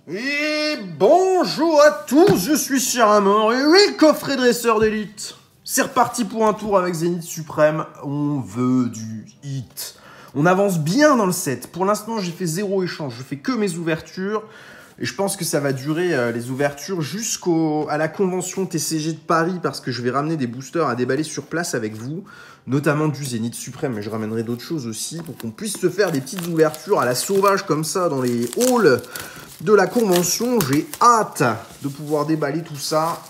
Et bonjour à tous, je suis Chiramor et oui, coffret dresseur d'élite. C'est reparti pour un tour avec Zénith Suprême, on veut du hit. On avance bien dans le set, pour l'instant j'ai fait 0 échange, je fais que mes ouvertures. Et je pense que ça va durer les ouvertures jusqu'à la convention TCG de Paris parce que je vais ramener des boosters à déballer sur place avec vous, notamment du Zénith Suprême, mais je ramènerai d'autres choses aussi pour qu'on puisse se faire des petites ouvertures à la sauvage comme ça dans les halls de la convention. J'ai hâte de pouvoir déballer tout ça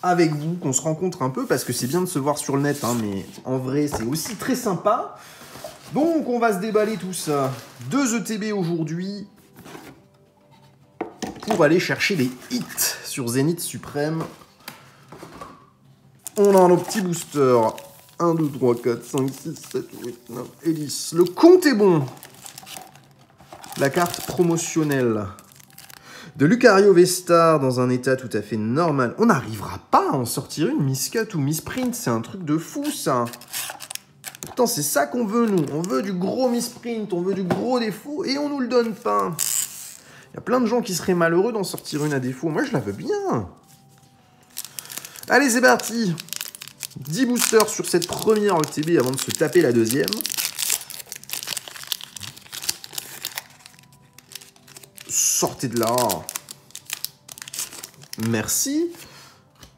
avec vous, qu'on se rencontre un peu parce que c'est bien de se voir sur le net, hein, mais en vrai c'est aussi très sympa. Donc on va se déballer tout ça. 2 ETB aujourd'hui pour aller chercher des hits sur Zénith Suprême. On a nos petits boosters. 1, 2, 3, 4, 5, 6, 7, 8, 9 et 10. Le compte est bon. La carte promotionnelle de Lucario V-Star dans un état tout à fait normal. On n'arrivera pas à en sortir une Miss Cut ou Miss Print. C'est un truc de fou, ça. Pourtant, c'est ça qu'on veut, nous. On veut du gros Miss Print, on veut du gros défaut, et on nous le donne pas. Il y a plein de gens qui seraient malheureux d'en sortir une à défaut. Moi, je la veux bien. Allez, c'est parti. 10 boosters sur cette première ETB avant de se taper la deuxième. Sortez de là. Merci.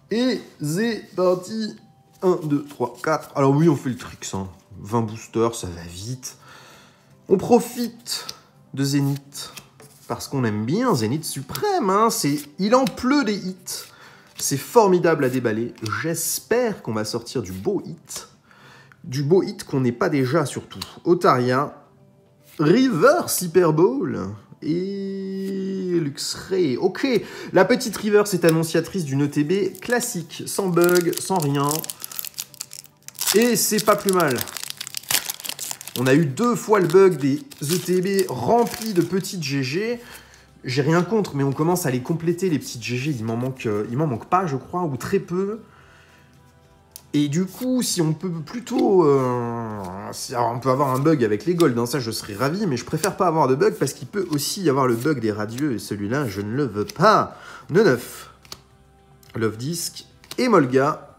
Et c'est parti. 1, 2, 3, 4. Alors oui, on fait le trick, hein. 20 boosters, ça va vite. On profite de Zénith. Parce qu'on aime bien Zénith Suprême, hein. Il en pleut des hits. C'est formidable à déballer. J'espère qu'on va sortir du beau hit. Du beau hit qu'on n'est pas déjà, surtout. Otaria, Reverse Hyper Ball et Luxray. Ok, la petite Reverse est annonciatrice d'une ETB classique, sans bug, sans rien. Et c'est pas plus mal. On a eu 2 fois le bug des ETB remplis de petites GG. J'ai rien contre, mais on commence à les compléter, les petites GG. Il m'en manque pas, je crois, ou très peu. Et du coup, si on peut plutôt... alors on peut avoir un bug avec les golds, hein, ça je serais ravi, mais je préfère pas avoir de bug parce qu'il peut aussi y avoir le bug des radieux, et celui-là, je ne le veux pas. 9. Love Disc et Molga.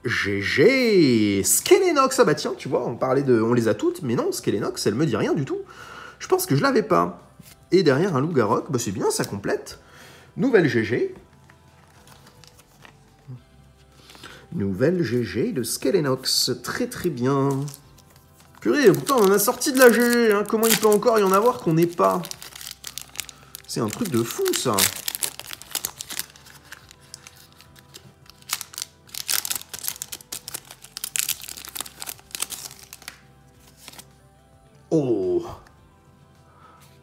GG. Skelenox, ah bah tiens, tu vois, on les a toutes, mais non, Skelenox, elle me dit rien du tout. Je pense que je l'avais pas. Et derrière un Loup-Garok, bah c'est bien, ça complète. Nouvelle GG. Nouvelle GG de Skelenox, très très bien. Purée, pourtant on en a sorti de la GG, hein. Comment il peut encore y en avoir qu'on n'ait pas? C'est un truc de fou, ça. Oh!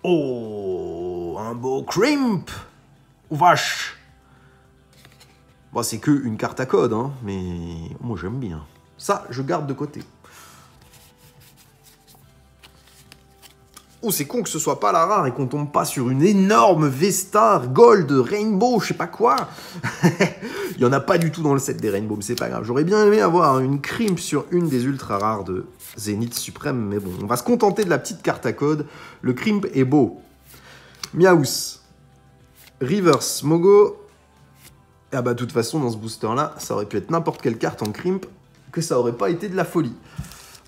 Oh! Un beau Crimp! Oh vache! Bon, c'est que une carte à code, hein, mais moi j'aime bien. Ça, je garde de côté. Oh, c'est con que ce soit pas la rare et qu'on tombe pas sur une énorme V-Star, Gold, Rainbow, je sais pas quoi. Il y en a pas du tout dans le set des Rainbow, mais c'est pas grave. J'aurais bien aimé avoir une Crimp sur une des ultra rares de Zénith Suprême, mais bon, on va se contenter de la petite carte à code. Le Crimp est beau. Miaus, Reverse, Mogo. Ah bah de toute façon, dans ce booster-là, ça aurait pu être n'importe quelle carte en Crimp, que ça aurait pas été de la folie.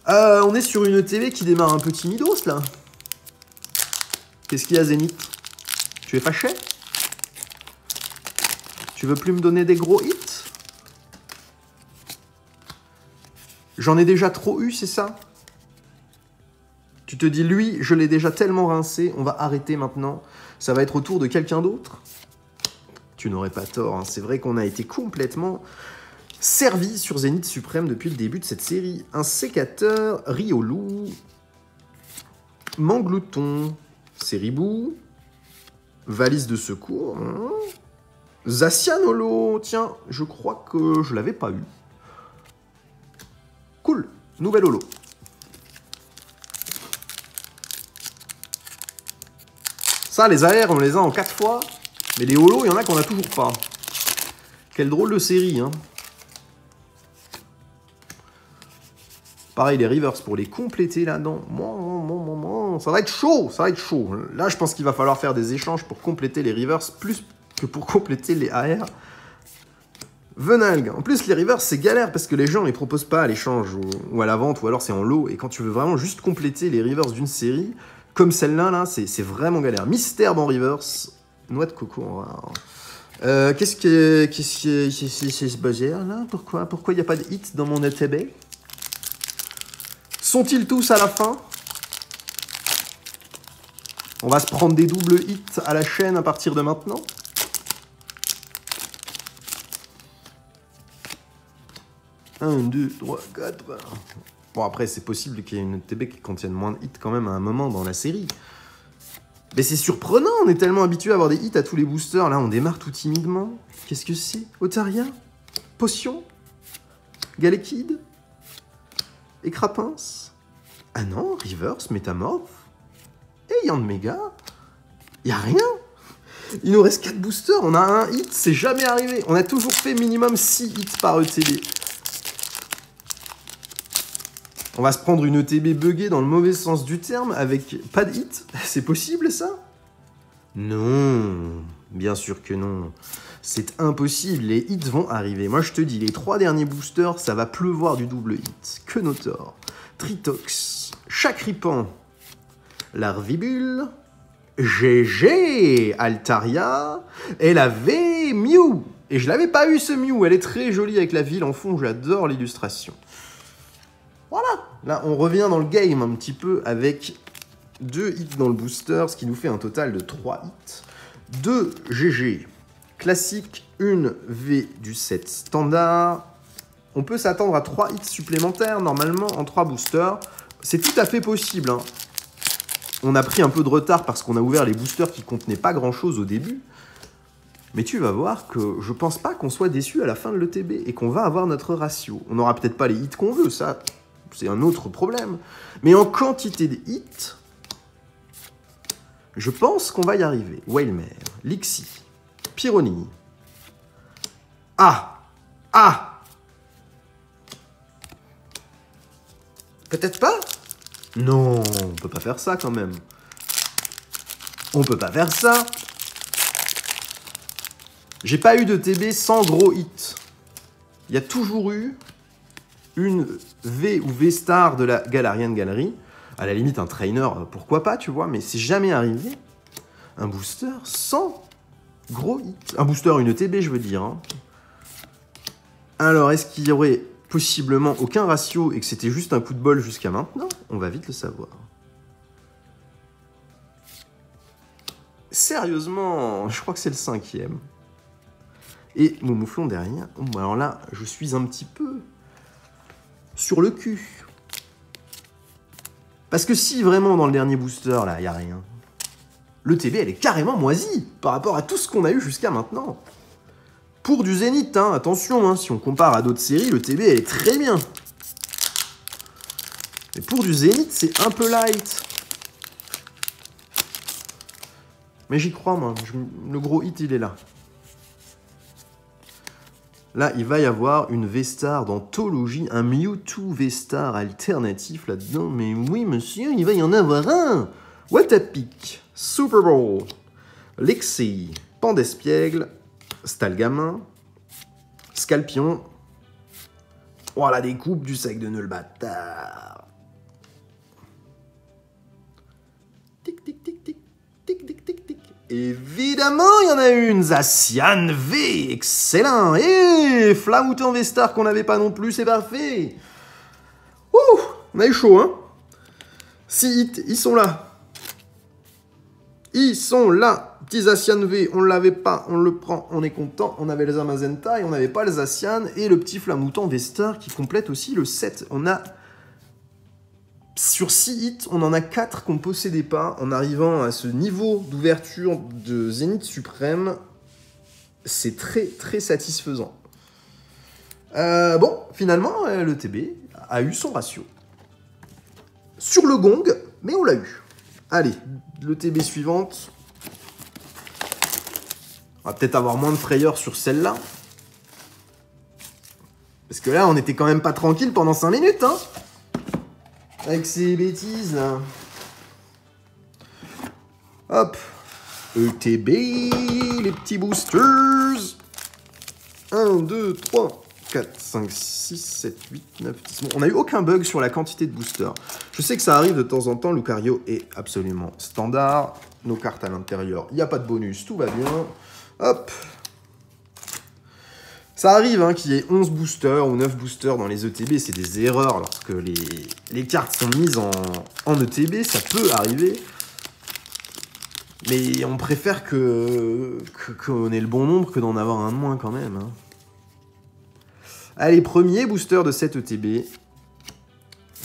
On est sur une ETV qui démarre un peu timidos, là. Qu'est-ce qu'il y a, Zénith? Tu es fâché? Tu veux plus me donner des gros hits? J'en ai déjà trop eu, c'est ça? Tu te dis, lui, je l'ai déjà tellement rincé, on va arrêter maintenant. Ça va être au tour de quelqu'un d'autre? Tu n'aurais pas tort, hein. C'est vrai qu'on a été complètement servi sur Zénith Suprême depuis le début de cette série. Un sécateur, Riolu, Manglouton, Seribou, valise de secours, hein. Zacianolo, tiens, je crois que je l'avais pas eu. Cool, nouvelle holo. Ça, les AR, on les a en 4 fois, mais les holos, il y en a qu'on a toujours pas. Quelle drôle de série, hein. Pareil, les reverse pour les compléter là-dedans. attention, ça va être chaud, ça va être chaud. Là, je pense qu'il va falloir faire des échanges pour compléter les reverse, plus que pour compléter les AR. Venalg. En plus, les reverse, c'est galère parce que les gens ne les proposent pas à l'échange ou à la vente, ou alors c'est en lot. Et quand tu veux vraiment juste compléter les reverse d'une série, comme celle-là, là, c'est vraiment galère. Mystère en reverse, noix de coco en rare. Qu'est-ce que c'est ce bazar là? Pourquoi il n'y a pas de hit dans mon ETB? Sont-ils tous à la fin? On va se prendre des doubles hits à la chaîne à partir de maintenant. Un, 2, 3, 4. Bon, après, c'est possible qu'il y ait une ETB qui contienne moins de hits quand même à un moment dans la série. Mais c'est surprenant, on est tellement habitué à avoir des hits à tous les boosters. Là, on démarre tout timidement. Qu'est-ce que c'est? Otaria? Potion? Galekid? Écrapince? Ah non, Reverse, Métamorphe? Et Yand Mega? Y'a rien? Il nous reste 4 boosters, on a un hit, c'est jamais arrivé. On a toujours fait minimum 6 hits par ETB. On va se prendre une ETB buggée dans le mauvais sens du terme avec pas de hit. C'est possible ça? Non, bien sûr que non. C'est impossible, les hits vont arriver. Moi je te dis, les 3 derniers boosters, ça va pleuvoir du double hit. Quenotor, Tritox, Chakripan, Larvibule, GG, Altaria, et la V, Mew. Et je l'avais pas eu ce Mew, elle est très jolie avec la ville en fond, j'adore l'illustration. Voilà, là on revient dans le game un petit peu avec 2 hits dans le booster, ce qui nous fait un total de 3 hits. 2 GG classique, une V du set standard. On peut s'attendre à 3 hits supplémentaires normalement en 3 boosters. C'est tout à fait possible. Hein. On a pris un peu de retard parce qu'on a ouvert les boosters qui contenaient pas grand chose au début. Mais tu vas voir que je pense pas qu'on soit déçu à la fin de l'ETB et qu'on va avoir notre ratio. On n'aura peut-être pas les hits qu'on veut, ça... c'est un autre problème. Mais en quantité de hits, je pense qu'on va y arriver. Wailmer, Lixie, Pyrrhony. Ah! Ah! Peut-être pas? Non, on peut pas faire ça quand même. On peut pas faire ça. J'ai pas eu de TB sans gros hit. Il y a toujours eu une V ou V star de la Galarian Gallery. À la limite, un trainer, pourquoi pas, tu vois, mais c'est jamais arrivé. Un booster sans gros hit. Un booster, une ETB, je veux dire. Hein. Alors, est-ce qu'il y aurait possiblement aucun ratio et que c'était juste un coup de bol jusqu'à maintenant? On va vite le savoir. Sérieusement, je crois que c'est le 5e. Et mon mouflon derrière. Bon, alors là, je suis un petit peu sur le cul. Parce que si vraiment dans le dernier booster, là, il n'y a rien, le TB, elle est carrément moisie par rapport à tout ce qu'on a eu jusqu'à maintenant. Pour du Zénith, hein, attention, hein, si on compare à d'autres séries, le TB, elle est très bien. Mais pour du Zénith, c'est un peu light. Mais j'y crois, moi. Le gros hit, il est là. Là, il va y avoir une V-Star d'anthologie, un Mewtwo V-Star alternatif là-dedans. Mais oui, monsieur, il va y en avoir un. Watapic, Super Bowl, Lexi, Pandespiègle, Stalgamin, Scalpion. Oh, la découpe du sac de nœud, le bâtard. Tic, tic, tic, tic, tic, tic, tic, tic. Évidemment, il y en a une, Zacian V, excellent. Et Flamouton V-Star qu'on n'avait pas non plus, c'est parfait. Ouh, on a eu chaud, hein. 6 hits, ils sont là. Ils sont là. Petit Zacian V, on ne l'avait pas, on le prend, on est content. On avait les Zamazenta et on n'avait pas le Zacian. Et le petit Flamouton V-Star qui complète aussi le set. On a... Sur 6 hits, on en a 4 qu'on ne possédait pas. En arrivant à ce niveau d'ouverture de Zénith Suprême, c'est très très satisfaisant. Bon, finalement, le TB a eu son ratio. Sur le gong, mais on l'a eu. Allez, le TB suivante. On va peut-être avoir moins de frayeur sur celle-là. Parce que là, on était quand même pas tranquille pendant 5 minutes, hein. Avec ces bêtises, là. Hop. ETB, les petits boosters. 1, 2, 3, 4, 5, 6, 7, 8, 9, 10. Bon, on n'a eu aucun bug sur la quantité de boosters. Je sais que ça arrive de temps en temps. Lucario est absolument standard. Nos cartes à l'intérieur, il n'y a pas de bonus, tout va bien. Hop. Ça arrive hein, qu'il y ait 11 boosters ou 9 boosters dans les ETB. C'est des erreurs lorsque les cartes sont mises en ETB. Ça peut arriver. Mais on préfère qu'on ait le bon nombre que d'en avoir un de moins quand même. Hein. Allez, premier booster de cette ETB.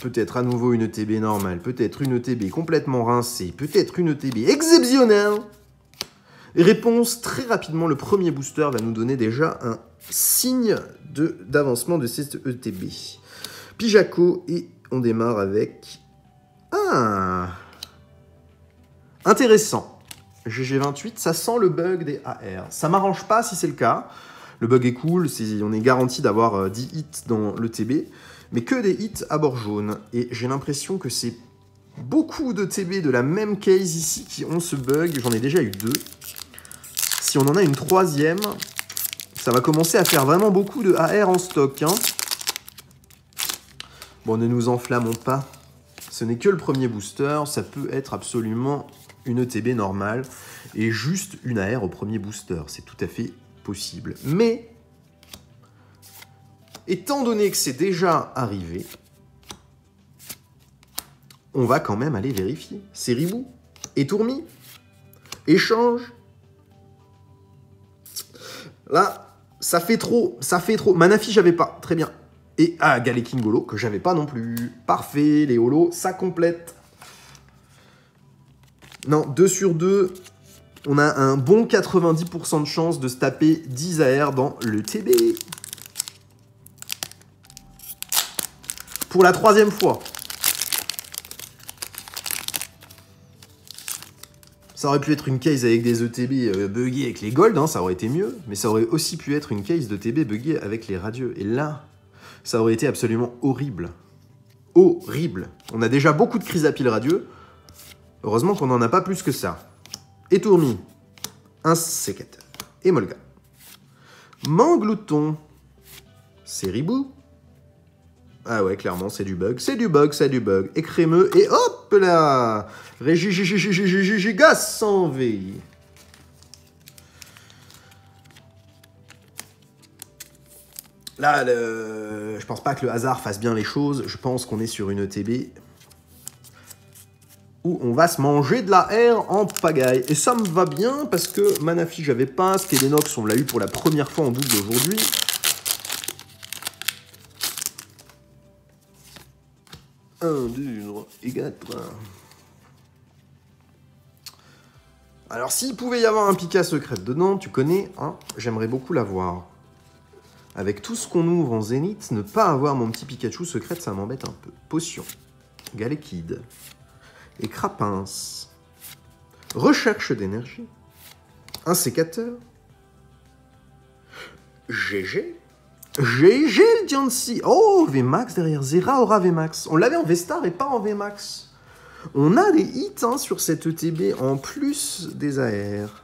Peut-être à nouveau une ETB normale. Peut-être une ETB complètement rincée. Peut-être une ETB exceptionnelle. Réponse très rapidement. Le premier booster va nous donner déjà un signe d'avancement de cette ETB. Pijaco et on démarre avec... Ah, intéressant. GG28, ça sent le bug des AR. Ça m'arrange pas si c'est le cas. Le bug est cool, on est garanti d'avoir 10 hits dans l'ETB, mais que des hits à bord jaune. Et j'ai l'impression que c'est beaucoup de TB de la même case ici qui ont ce bug. J'en ai déjà eu 2. Si on en a une troisième, ça va commencer à faire vraiment beaucoup de AR en stock. Hein. Bon, ne nous enflammons pas. Ce n'est que le premier booster, ça peut être absolument une ETB normale et juste une AR au premier booster. C'est tout à fait possible. Mais, étant donné que c'est déjà arrivé, on va quand même aller vérifier. C'est Ribou et Tourmi. Échange. Là, ça fait trop. Manafi, j'avais pas. Très bien. Et Galekin Golo, que j'avais pas non plus. Parfait, les holos, ça complète. Non, 2 sur 2. On a un bon 90% de chance de se taper 10 AR dans le TB. Pour la 3e fois. Ça aurait pu être une case avec des ETB buggés avec les gold, hein, ça aurait été mieux. Mais ça aurait aussi pu être une case de TB buggés avec les radieux. Et là, ça aurait été absolument horrible. Horrible. On a déjà beaucoup de chrysapile radieux. Heureusement qu'on n'en a pas plus que ça. Et Tourmi, un sécateur. Et Molga. Manglouton, c'est Ribou. Ah ouais, clairement, c'est du bug. C'est du bug, c'est du bug. Et crémeux, et hop là Régigas sans V. Là, je pense pas que le hasard fasse bien les choses. Je pense qu'on est sur une ETB où on va se manger de la R en pagaille. Et ça me va bien parce que Manafi, j'avais pas. Skedenox, on l'a eu pour la première fois en double aujourd'hui. Un, deux, et 4. Alors, s'il pouvait y avoir un Pika secret dedans, tu connais, hein, j'aimerais beaucoup l'avoir. Avec tout ce qu'on ouvre en Zénith, ne pas avoir mon petit Pikachu secret, ça m'embête un peu. Potion, Galekid, et Crapins, recherche d'énergie, un sécateur, GG, GG le Diancie. Oh, VMAX derrière, Zera aura VMAX. On l'avait en V-Star et pas en VMAX. On a des hits hein, sur cette ETB en plus des AR.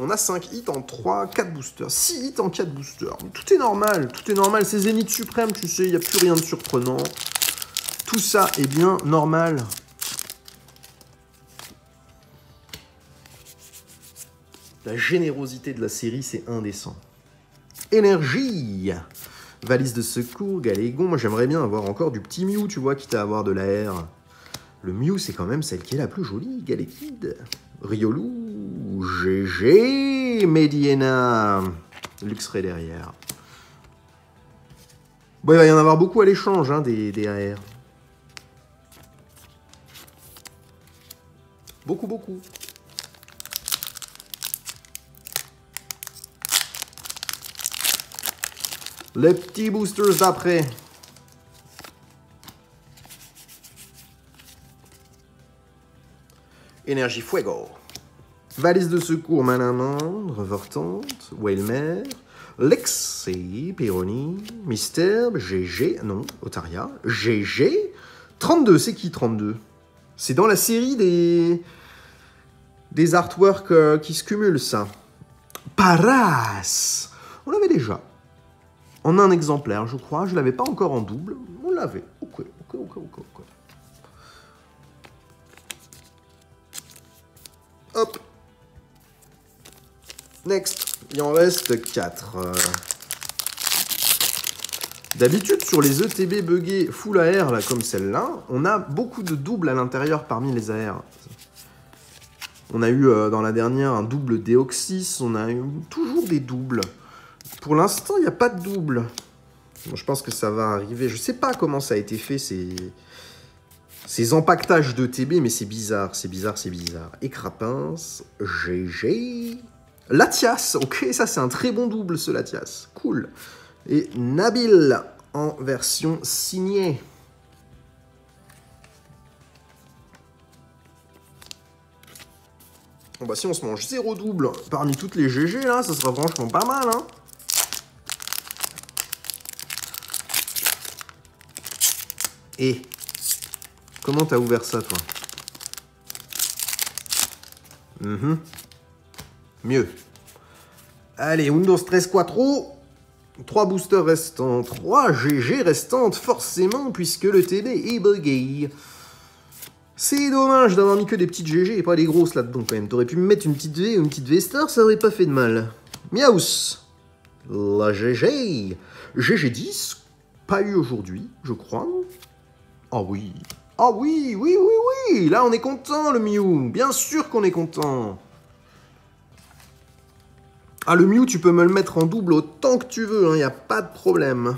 On a 5 hits en 3, 4 boosters. 6 hits en 4 boosters. Tout est normal, tout est normal. C'est Zénith suprême, tu sais, il n'y a plus rien de surprenant. Tout ça est bien normal. La générosité de la série, c'est indécent. Énergie. Valise de secours, Galégon. Moi, j'aimerais bien avoir encore du petit Mew, tu vois, quitte à avoir de l'AR. Le Mew, c'est quand même celle qui est la plus jolie, Galekid. Riolu, GG, Mediena, Luxray derrière. Bon, il va y en avoir beaucoup à l'échange, hein, des AR. Beaucoup, beaucoup. Les petits boosters d'après. Énergie Fuego. Valise de secours, Manamande, Revortante, Whalmer, Lexi, Pyroni, Mystère, GG, non, Otaria, GG, 32, c'est qui 32? C'est dans la série des artworks qui se cumulent, ça. Paras. On l'avait déjà. En un exemplaire, je crois. Je ne l'avais pas encore en double. On l'avait. Ok. Hop. Next. Il en reste 4. D'habitude, sur les ETB buggés full AR, là, comme celle-là, on a beaucoup de doubles à l'intérieur parmi les AR. On a eu dans la dernière un double Deoxys, on a eu toujours des doubles. Pour l'instant, il n'y a pas de double. Bon, je pense que ça va arriver. Je ne sais pas comment ça a été fait, ces empaquetages d'ETB, mais c'est bizarre, c'est bizarre. Et Crapince, GG. Latias, ok, ça c'est un très bon double, ce Latias. Cool. Et Nabil, en version signée. Bon bah si on se mange 0 double parmi toutes les GG, là, ça sera franchement pas mal, hein. Et comment t'as ouvert ça, toi? Mieux. Allez, Windows 13 Quattro. 3 boosters restants, 3 GG restantes, forcément, puisque le TB est buggé. C'est dommage d'avoir mis que des petites GG et pas des grosses là-dedans, quand même. T'aurais pu me mettre une petite V ou une petite V-Star, ça aurait pas fait de mal. Miaus. La GG. GG10, pas eu aujourd'hui, je crois. Ah oui. Ah oui. Là, on est content, le Mew. Bien sûr qu'on est content. Ah, le Mew, tu peux me le mettre en double autant que tu veux, il n'y a pas de problème.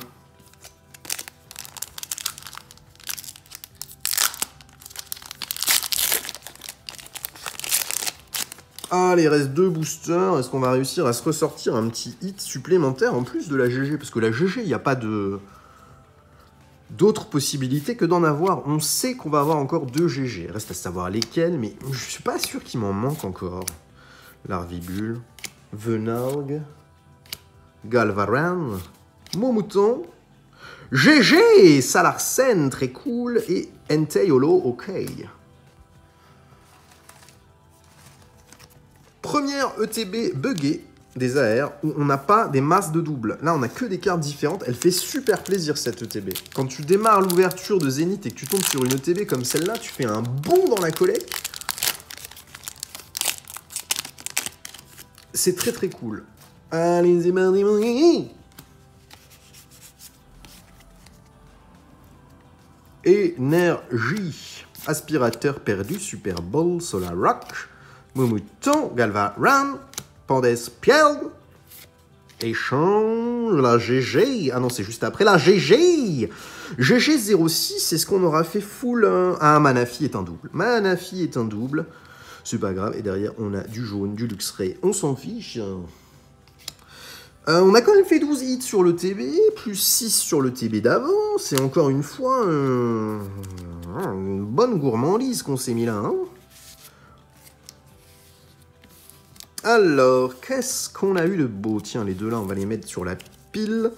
Allez, il reste 2 boosters. Est-ce qu'on va réussir à se ressortir un petit hit supplémentaire en plus de la GG? Parce que la GG, il n'y a pas d'autres possibilités que d'en avoir. On sait qu'on va avoir encore 2 GG. Reste à savoir lesquels, mais je suis pas sûr qu'il m'en manque encore. Larvibule, Venarg, Galvaran, Momouton, GG, Salarsen, très cool, et Enteiolo, ok. Première ETB buggée des AR, où on n'a pas des masses de double. Là, on a que des cartes différentes. Elle fait super plaisir, cette ETB. Quand tu démarres l'ouverture de Zénith et que tu tombes sur une ETB comme celle-là, tu fais un bond dans la collecte. C'est très très cool. Allez, c'est parti. Énergie. Aspirateur perdu, Super Bowl, Solar Rock, Momouton, Galvaran, Pandespiel. Échange, la GG. Ah non, c'est juste après la GG. GG06, c'est ce qu'on aura fait full. Ah, Manafi est un double. Manafi est un double. C'est pas grave. Et derrière, on a du jaune, du Luxray. On s'en fiche. On a quand même fait 12 hits sur le TB, plus 6 sur le TB d'avant. C'est encore une fois une bonne gourmandise qu'on s'est mis là. Hein. Alors, qu'est-ce qu'on a eu de beau? Tiens, les deux là, on va les mettre sur la pile.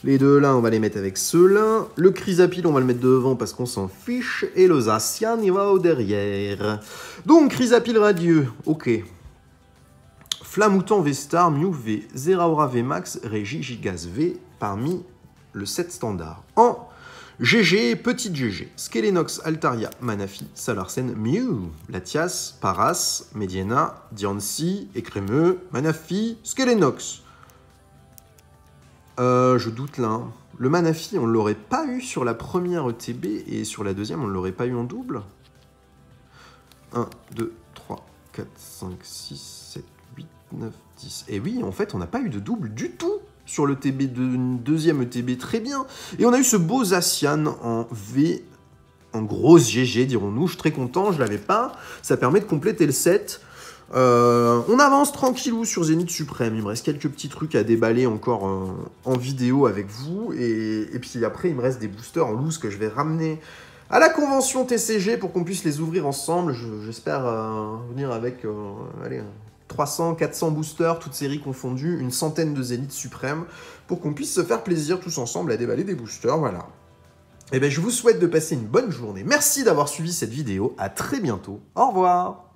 Les deux là, on va les mettre avec ceux-là. Le Chrysapile, on va le mettre devant parce qu'on s'en fiche. Et le Zacian, il va au derrière. Donc, Chrysapile radieux, ok. Flamouton V-Star, Mew V, Zeraora V-Max, Régie Gigas V parmi le set standard. En GG, petite GG, Skelenox, Altaria, Manafi, Salarsen, Mew, Latias, Paras, Mediana, Diancie, Écrémeux, Manafi, Skelenox. Je doute là. Hein. Le Manafi, on ne l'aurait pas eu sur la première ETB et sur la deuxième, on ne l'aurait pas eu en double. 1, 2, 3, 4, 5, 6, 7, 8, 9, 10. Et oui, en fait, on n'a pas eu de double du tout sur le TB de deuxième ETB, très bien. Et on a eu ce beau Zacian en V, en grosse GG, dirons-nous. Je suis très content, je ne l'avais pas. Ça permet de compléter le set. On avance tranquillou sur Zénith Suprême. Il me reste quelques petits trucs à déballer encore en vidéo avec vous. Et puis après, il me reste des boosters en loose que je vais ramener à la convention TCG pour qu'on puisse les ouvrir ensemble. J'espère venir avec allez, 300, 400 boosters, toutes séries confondues, une centaine de Zénith Suprême, pour qu'on puisse se faire plaisir tous ensemble à déballer des boosters. Voilà. Eh bien, je vous souhaite de passer une bonne journée. Merci d'avoir suivi cette vidéo. À très bientôt. Au revoir.